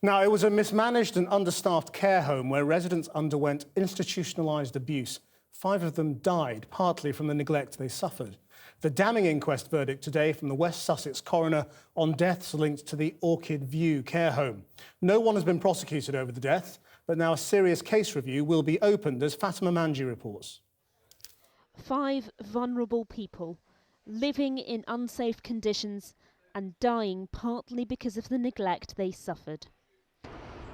Now, it was a mismanaged and understaffed care home where residents underwent institutionalised abuse. 5 of them died, partly from the neglect they suffered. The damning inquest verdict today from the West Sussex coroner on deaths linked to the Orchid View care home. No one has been prosecuted over the death, but now a serious case review will be opened, as Fatima Manji reports. 5 vulnerable people living in unsafe conditions and dying partly because of the neglect they suffered.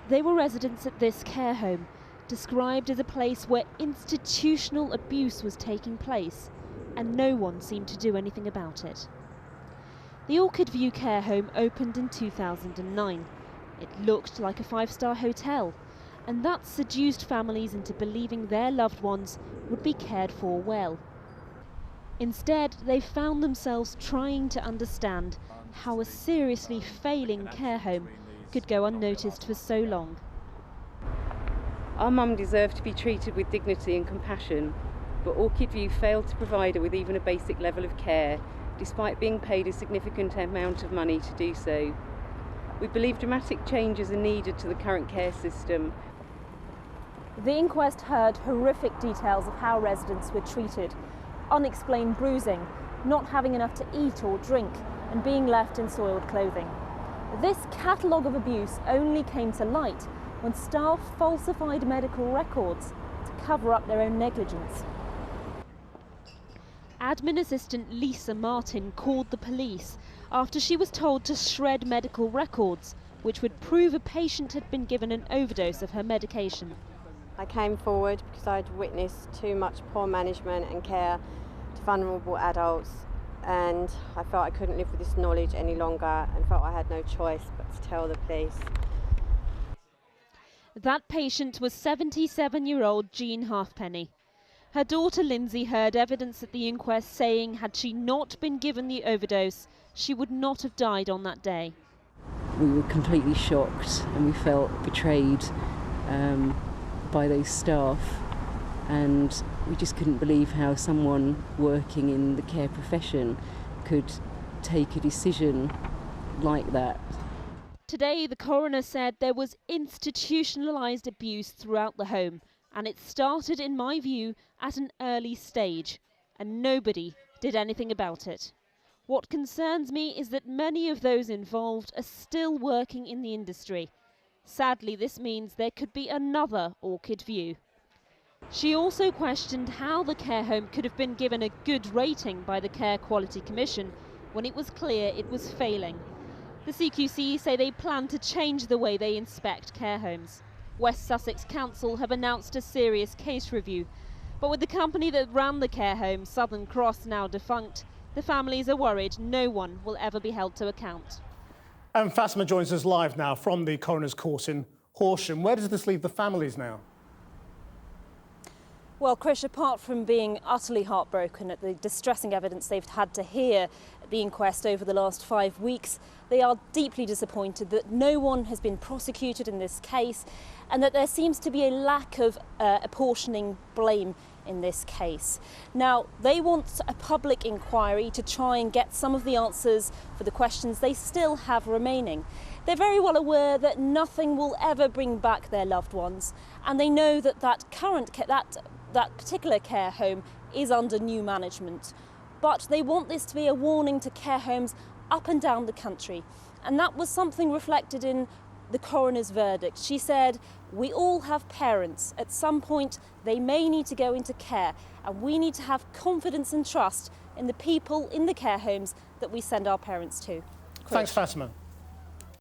They were residents at this care home, described as a place where institutional abuse was taking place, and no one seemed to do anything about it. The Orchid View care home opened in 2009. It looked like a 5-star hotel, and that seduced families into believing their loved ones would be cared for well. Instead, they found themselves trying to understand how a seriously failing care home could go unnoticed for so long. Our mum deserved to be treated with dignity and compassion, but Orchid View failed to provide her with even a basic level of care, despite being paid a significant amount of money to do so. We believe dramatic changes are needed to the current care system. The inquest heard horrific details of how residents were treated. Unexplained bruising, not having enough to eat or drink, and being left in soiled clothing. This catalogue of abuse only came to light when staff falsified medical records to cover up their own negligence. Admin assistant Lisa Martin called the police after she was told to shred medical records, which would prove a patient had been given an overdose of her medication. I came forward because I'd witnessed too much poor management and care to vulnerable adults, and I felt I couldn't live with this knowledge any longer and felt I had no choice but to tell the police. That patient was 77-year-old Jean Halfpenny. Her daughter Lindsay heard evidence at the inquest saying had she not been given the overdose, she would not have died on that day. We were completely shocked and we felt betrayed by those staff, and we just couldn't believe how someone working in the care profession could take a decision like that. Today, the coroner said there was institutionalised abuse throughout the home, and it started, in my view, at an early stage, and nobody did anything about it. What concerns me is that many of those involved are still working in the industry. Sadly, this means there could be another Orchid View. She also questioned how the care home could have been given a good rating by the Care Quality Commission when it was clear it was failing. The CQC say they plan to change the way they inspect care homes. West Sussex Council have announced a serious case review, but with the company that ran the care home, Southern Cross, now defunct, the families are worried no one will ever be held to account. And Fatima joins us live now from the coroner's court in Horsham. Where does this leave the families now? Well, Krish, apart from being utterly heartbroken at the distressing evidence they've had to hear at the inquest over the last 5 weeks, they are deeply disappointed that no one has been prosecuted in this case and that there seems to be a lack of apportioning blame in this case. Now, they want a public inquiry to try and get some of the answers for the questions they still have remaining. They're very well aware that nothing will ever bring back their loved ones, and they know that that particular care home is under new management. But they want this to be a warning to care homes up and down the country. And that was something reflected in the coroner's verdict. She said, we all have parents. At some point, they may need to go into care, and we need to have confidence and trust in the people in the care homes that we send our parents to. Thanks, Fatima.